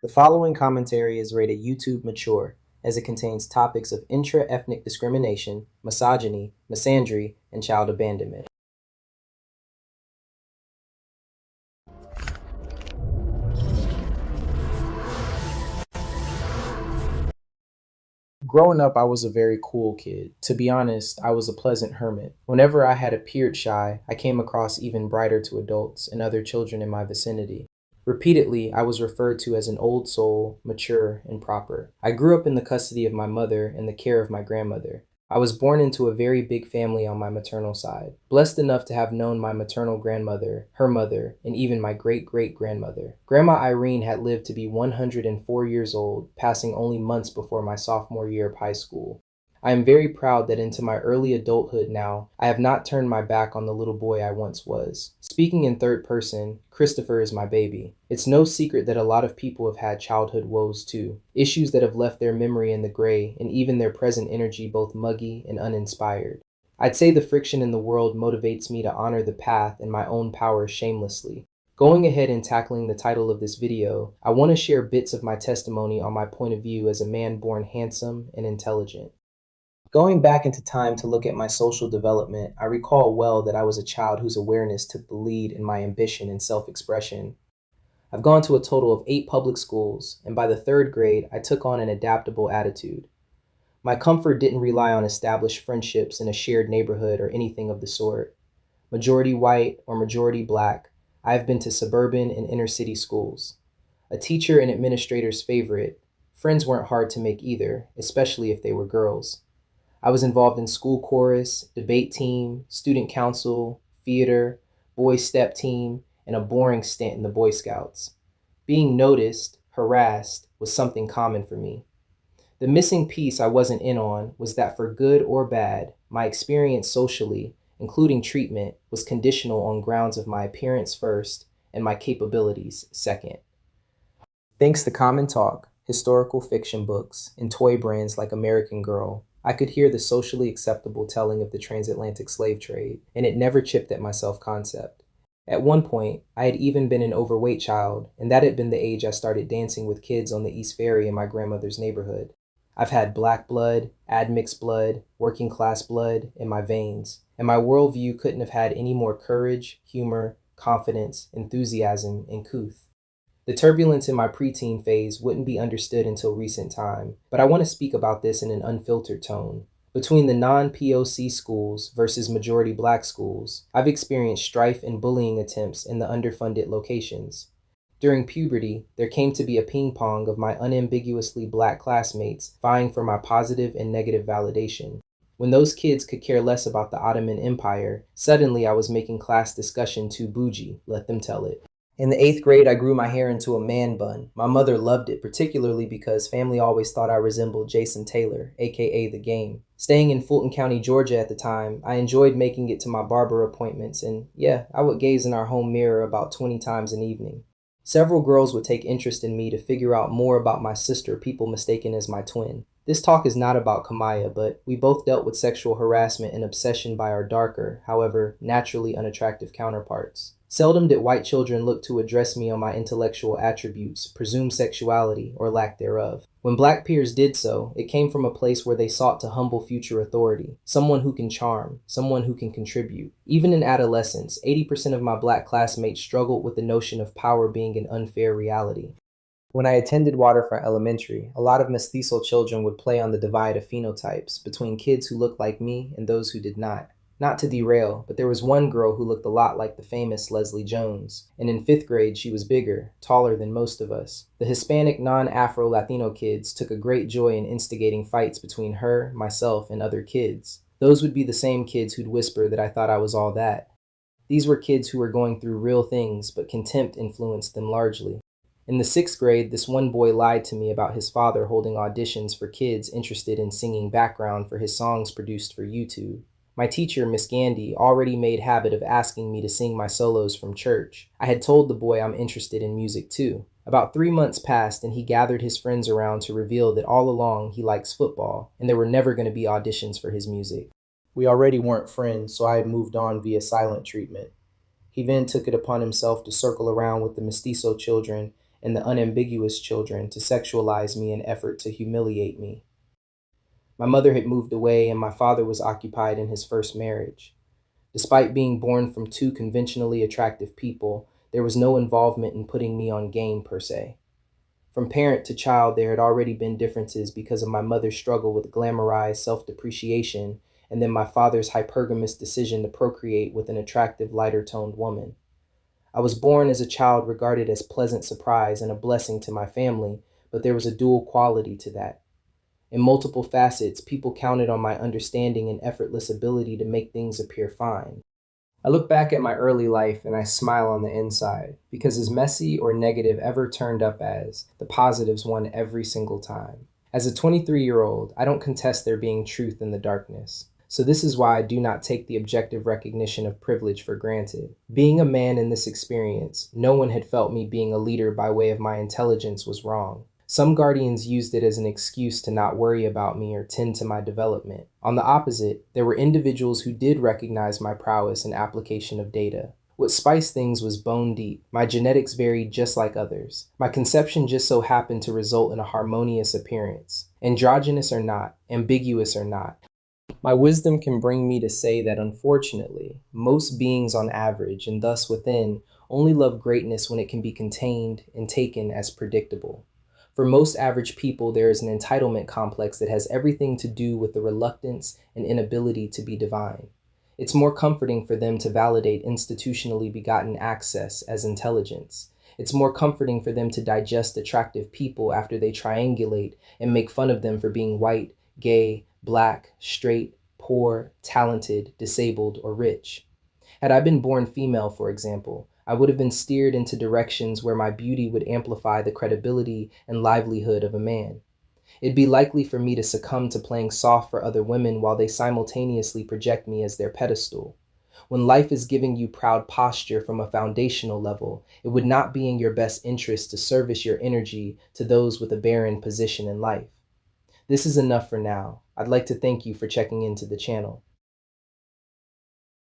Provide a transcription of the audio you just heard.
The following commentary is rated YouTube mature, as it contains topics of intra-ethnic discrimination, misogyny, misandry, and child abandonment. Growing up, I was a very cool kid. To be honest, I was a pleasant hermit. Whenever I had appeared shy, I came across even brighter to adults and other children in my vicinity. Repeatedly, I was referred to as an old soul, mature, and proper. I grew up in the custody of my mother and the care of my grandmother. I was born into a very big family on my maternal side, blessed enough to have known my maternal grandmother, her mother, and even my great-great-grandmother. Grandma Irene had lived to be 104 years old, passing only months before my sophomore year of high school. I am very proud that into my early adulthood now, I have not turned my back on the little boy I once was. Speaking in third person, Christopher is my baby. It's no secret that a lot of people have had childhood woes too, issues that have left their memory in the gray and even their present energy both muggy and uninspired. I'd say the friction in the world motivates me to honor the path and my own power shamelessly. Going ahead and tackling the title of this video, I want to share bits of my testimony on my point of view as a man born handsome and intelligent. Going back into time to look at my social development, I recall well that I was a child whose awareness took the lead in my ambition and self-expression. I've gone to a total of 8 public schools, and by the 3rd grade, I took on an adaptable attitude. My comfort didn't rely on established friendships in a shared neighborhood or anything of the sort. Majority white or majority black, I have been to suburban and inner city schools. A teacher and administrator's favorite, friends weren't hard to make either, especially if they were girls. I was involved in school chorus, debate team, student council, theater, boys step team, and a boring stint in the Boy Scouts. Being noticed, harassed, was something common for me. The missing piece I wasn't in on was that for good or bad, my experience socially, including treatment, was conditional on grounds of my appearance first and my capabilities second. Thanks to Common Talk, historical fiction books, and toy brands like American Girl, I could hear the socially acceptable telling of the transatlantic slave trade, and it never chipped at my self-concept. At one point, I had even been an overweight child, and that had been the age I started dancing with kids on the East Ferry in my grandmother's neighborhood. I've had black blood, admixed blood, working class blood in my veins, and my worldview couldn't have had any more courage, humor, confidence, enthusiasm, and couth. The turbulence in my preteen phase wouldn't be understood until recent time, but I want to speak about this in an unfiltered tone. Between the non-POC schools versus majority black schools, I've experienced strife and bullying attempts in the underfunded locations. During puberty, there came to be a ping pong of my unambiguously black classmates vying for my positive and negative validation. When those kids could care less about the Ottoman Empire, suddenly I was making class discussion too bougie, let them tell it. In the 8th grade, I grew my hair into a man bun. My mother loved it, particularly because family always thought I resembled Jason Taylor, aka The Game. Staying in Fulton County, Georgia at the time, I enjoyed making it to my barber appointments, and yeah, I would gaze in our home mirror about 20 times an evening. Several girls would take interest in me to figure out more about my sister people mistaken as my twin. This talk is not about Kamaya, but we both dealt with sexual harassment and obsession by our darker, however, naturally unattractive counterparts. Seldom did white children look to address me on my intellectual attributes, presumed sexuality, or lack thereof. When black peers did so, it came from a place where they sought to humble future authority, someone who can charm, someone who can contribute. Even in adolescence, 80% of my black classmates struggled with the notion of power being an unfair reality. When I attended Waterfront Elementary, a lot of mestizo children would play on the divide of phenotypes between kids who looked like me and those who did not. Not to derail, but there was one girl who looked a lot like the famous Leslie Jones, and in 5th grade she was bigger, taller than most of us. The Hispanic non-Afro-Latino kids took a great joy in instigating fights between her, myself, and other kids. Those would be the same kids who'd whisper that I thought I was all that. These were kids who were going through real things, but contempt influenced them largely. In the 6th grade, this one boy lied to me about his father holding auditions for kids interested in singing background for his songs produced for YouTube. My teacher, Miss Gandy, already made habit of asking me to sing my solos from church. I had told the boy I'm interested in music too. About 3 months passed and he gathered his friends around to reveal that all along he likes football and there were never going to be auditions for his music. We already weren't friends, so I had moved on via silent treatment. He then took it upon himself to circle around with the mestizo children and the unambiguous children to sexualize me in effort to humiliate me. My mother had moved away and my father was occupied in his first marriage. Despite being born from two conventionally attractive people, there was no involvement in putting me on game per se. From parent to child, there had already been differences because of my mother's struggle with glamorized self-depreciation and then my father's hypergamous decision to procreate with an attractive, lighter-toned woman. I was born as a child regarded as pleasant surprise and a blessing to my family, but there was a dual quality to that. In multiple facets, people counted on my understanding and effortless ability to make things appear fine. I look back at my early life and I smile on the inside, because as messy or negative ever turned up as, the positives won every single time. As a 23-year-old, I don't contest there being truth in the darkness. So this is why I do not take the objective recognition of privilege for granted. Being a man in this experience, no one had felt me being a leader by way of my intelligence was wrong. Some guardians used it as an excuse to not worry about me or tend to my development. On the opposite, there were individuals who did recognize my prowess in application of data. What spiced things was bone deep. My genetics varied just like others. My conception just so happened to result in a harmonious appearance. Androgynous or not, ambiguous or not, my wisdom can bring me to say that unfortunately, most beings on average, and thus within, only love greatness when it can be contained and taken as predictable. For most average people, there is an entitlement complex that has everything to do with the reluctance and inability to be divine. It's more comforting for them to validate institutionally begotten access as intelligence. It's more comforting for them to digest attractive people after they triangulate and make fun of them for being white, gay, black, straight, poor, talented, disabled, or rich. Had I been born female, for example, I would have been steered into directions where my beauty would amplify the credibility and livelihood of a man. It'd be likely for me to succumb to playing soft for other women while they simultaneously project me as their pedestal. When life is giving you proud posture from a foundational level, it would not be in your best interest to service your energy to those with a barren position in life. This is enough for now. I'd like to thank you for checking into the channel.